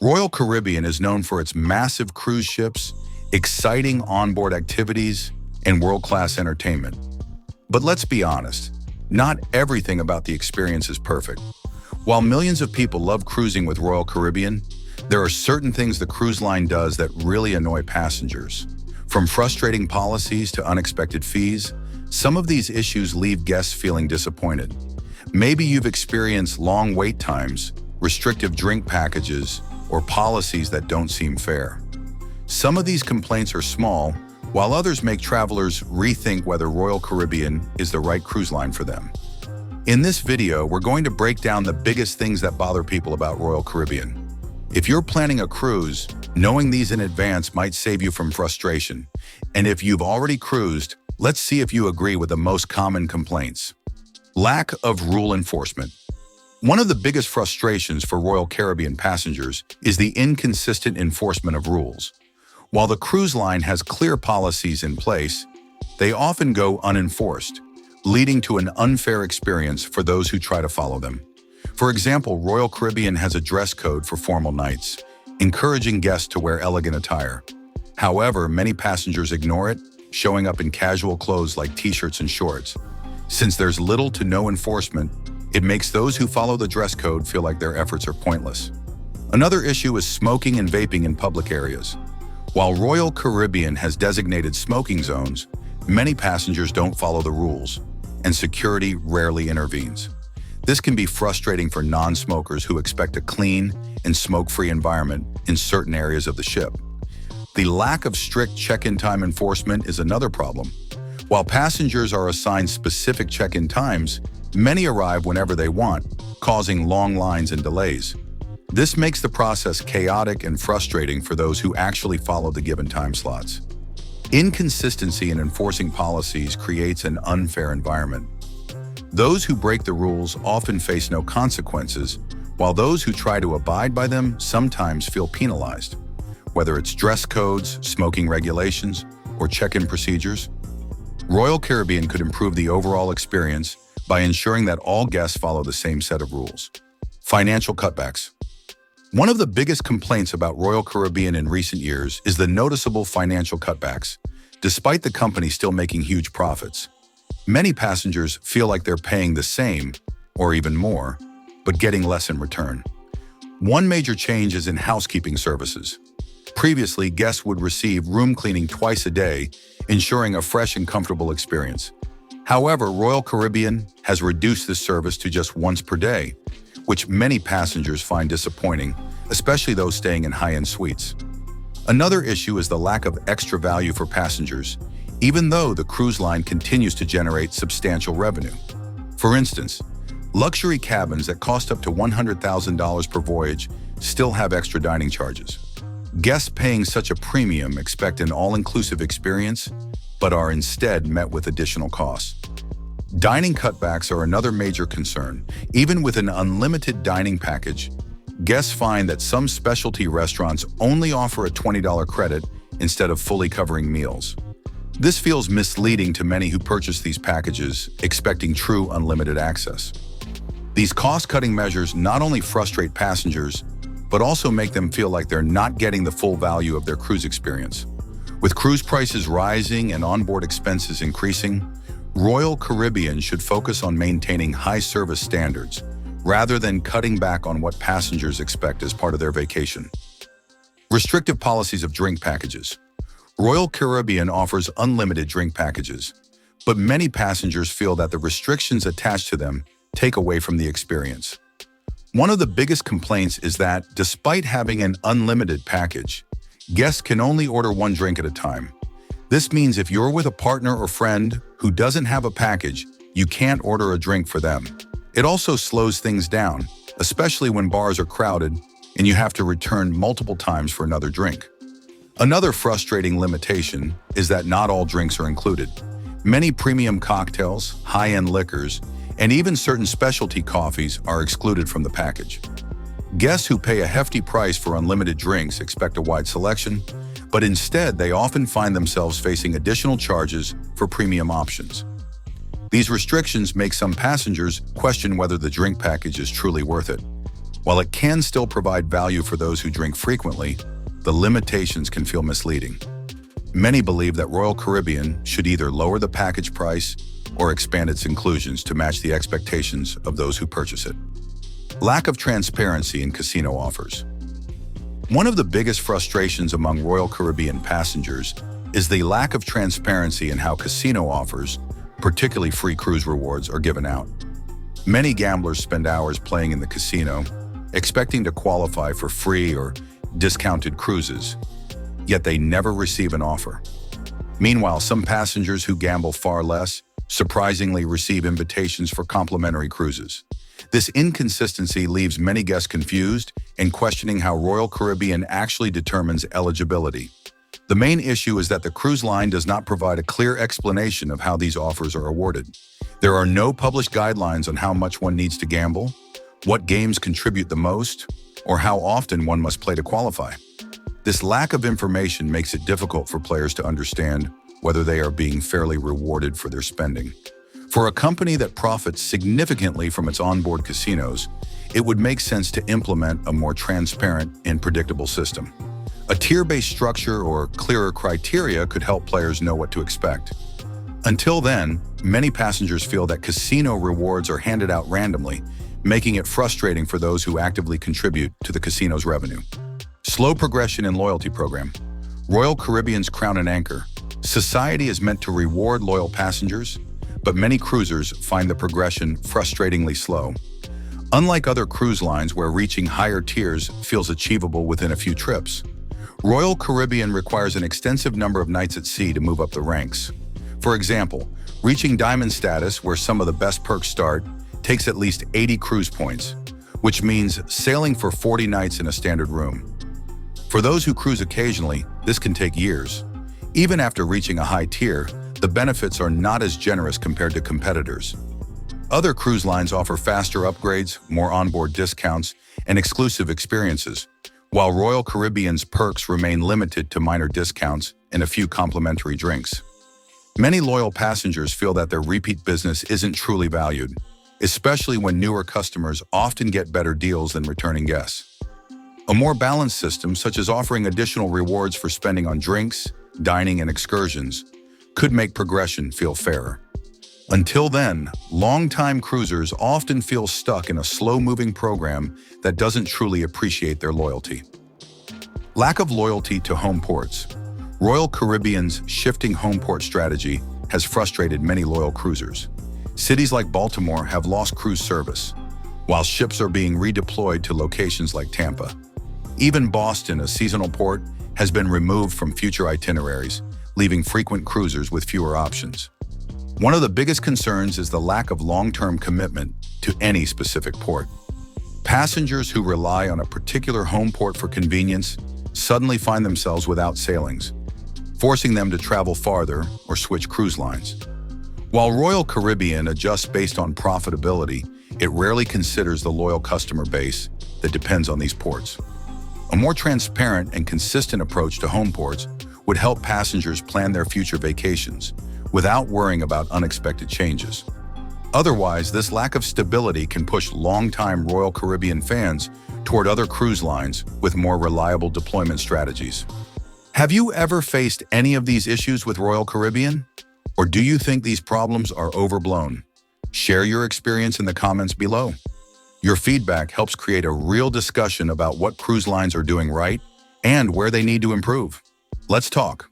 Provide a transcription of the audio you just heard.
Royal Caribbean is known for its massive cruise ships, exciting onboard activities, and world-class entertainment. But let's be honest, not everything about the experience is perfect. While millions of people love cruising with Royal Caribbean, there are certain things the cruise line does that really annoy passengers. From frustrating policies to unexpected fees, some of these issues leave guests feeling disappointed. Maybe you've experienced long wait times, restrictive drink packages, or policies that don't seem fair. Some of these complaints are small, while others make travelers rethink whether Royal Caribbean is the right cruise line for them. In this video, we're going to break down the biggest things that bother people about Royal Caribbean. If you're planning a cruise, knowing these in advance might save you from frustration. And if you've already cruised, let's see if you agree with the most common complaints. Lack of rule enforcement. One of the biggest frustrations for Royal Caribbean passengers is the inconsistent enforcement of rules. While the cruise line has clear policies in place, they often go unenforced, leading to an unfair experience for those who try to follow them. For example, Royal Caribbean has a dress code for formal nights, encouraging guests to wear elegant attire. However, many passengers ignore it, showing up in casual clothes like t-shirts and shorts. Since there's little to no enforcement, it makes those who follow the dress code feel like their efforts are pointless. Another issue is smoking and vaping in public areas. While Royal Caribbean has designated smoking zones, many passengers don't follow the rules, and security rarely intervenes. This can be frustrating for non-smokers who expect a clean and smoke-free environment in certain areas of the ship. The lack of strict check-in time enforcement is another problem. While passengers are assigned specific check-in times, many arrive whenever they want, causing long lines and delays. This makes the process chaotic and frustrating for those who actually follow the given time slots. Inconsistency in enforcing policies creates an unfair environment. Those who break the rules often face no consequences, while those who try to abide by them sometimes feel penalized. Whether it's dress codes, smoking regulations, or check-in procedures, Royal Caribbean could improve the overall experience by ensuring that all guests follow the same set of rules. Financial cutbacks. One of the biggest complaints about Royal Caribbean in recent years is the noticeable financial cutbacks, despite the company still making huge profits. Many passengers feel like they're paying the same, or even more, but getting less in return. One major change is in housekeeping services. Previously, guests would receive room cleaning twice a day, ensuring a fresh and comfortable experience. However, Royal Caribbean has reduced this service to just once per day, which many passengers find disappointing, especially those staying in high-end suites. Another issue is the lack of extra value for passengers, even though the cruise line continues to generate substantial revenue. For instance, luxury cabins that cost up to $100,000 per voyage still have extra dining charges. Guests paying such a premium expect an all-inclusive experience, but are instead met with additional costs. Dining cutbacks are another major concern. Even with an unlimited dining package, guests find that some specialty restaurants only offer a $20 credit instead of fully covering meals. This feels misleading to many who purchase these packages, expecting true unlimited access. These cost-cutting measures not only frustrate passengers, but also make them feel like they're not getting the full value of their cruise experience. With cruise prices rising and onboard expenses increasing, Royal Caribbean should focus on maintaining high service standards, rather than cutting back on what passengers expect as part of their vacation. Restrictive policies of drink packages. Royal Caribbean offers unlimited drink packages, but many passengers feel that the restrictions attached to them take away from the experience. One of the biggest complaints is that, despite having an unlimited package, guests can only order one drink at a time. This means if you're with a partner or friend who doesn't have a package, you can't order a drink for them. It also slows things down, especially when bars are crowded and you have to return multiple times for another drink. Another frustrating limitation is that not all drinks are included. Many premium cocktails, high-end liquors, and even certain specialty coffees are excluded from the package. Guests who pay a hefty price for unlimited drinks expect a wide selection, but instead they often find themselves facing additional charges for premium options. These restrictions make some passengers question whether the drink package is truly worth it. While it can still provide value for those who drink frequently, the limitations can feel misleading. Many believe that Royal Caribbean should either lower the package price or expand its inclusions to match the expectations of those who purchase it. Lack of transparency in casino offers. One of the biggest frustrations among Royal Caribbean passengers is the lack of transparency in how casino offers, particularly free cruise rewards, are given out. Many gamblers spend hours playing in the casino, expecting to qualify for free or discounted cruises, yet they never receive an offer. Meanwhile, some passengers who gamble far less surprisingly receive invitations for complimentary cruises. This inconsistency leaves many guests confused and questioning how Royal Caribbean actually determines eligibility. The main issue is that the cruise line does not provide a clear explanation of how these offers are awarded. There are no published guidelines on how much one needs to gamble, what games contribute the most, or how often one must play to qualify. This lack of information makes it difficult for players to understand whether they are being fairly rewarded for their spending. For a company that profits significantly from its onboard casinos, it would make sense to implement a more transparent and predictable system. A tier-based structure or clearer criteria could help players know what to expect. Until then, many passengers feel that casino rewards are handed out randomly, making it frustrating for those who actively contribute to the casino's revenue. Slow progression in loyalty program. Royal Caribbean's crown and anchor. Society is meant to reward loyal passengers, but many cruisers find the progression frustratingly slow. Unlike other cruise lines where reaching higher tiers feels achievable within a few trips, Royal Caribbean requires an extensive number of nights at sea to move up the ranks. For example, reaching diamond status, where some of the best perks start, takes at least 80 cruise points, which means sailing for 40 nights in a standard room. For those who cruise occasionally, this can take years. Even after reaching a high tier, the benefits are not as generous compared to competitors. Other cruise lines offer faster upgrades, more onboard discounts, and exclusive experiences, while Royal Caribbean's perks remain limited to minor discounts and a few complimentary drinks. Many loyal passengers feel that their repeat business isn't truly valued, especially when newer customers often get better deals than returning guests. A more balanced system, such as offering additional rewards for spending on drinks, dining, and excursions, could make progression feel fairer. Until then, long-time cruisers often feel stuck in a slow-moving program that doesn't truly appreciate their loyalty. Lack of loyalty to home ports. Royal Caribbean's shifting home port strategy has frustrated many loyal cruisers. Cities like Baltimore have lost cruise service, while ships are being redeployed to locations like Tampa. Even Boston, a seasonal port, has been removed from future itineraries, leaving frequent cruisers with fewer options. One of the biggest concerns is the lack of long-term commitment to any specific port. Passengers who rely on a particular home port for convenience suddenly find themselves without sailings, forcing them to travel farther or switch cruise lines. While Royal Caribbean adjusts based on profitability, it rarely considers the loyal customer base that depends on these ports. A more transparent and consistent approach to home ports would help passengers plan their future vacations without worrying about unexpected changes. Otherwise, this lack of stability can push longtime Royal Caribbean fans toward other cruise lines with more reliable deployment strategies. Have you ever faced any of these issues with Royal Caribbean? Or do you think these problems are overblown? Share your experience in the comments below. Your feedback helps create a real discussion about what cruise lines are doing right and where they need to improve. Let's talk.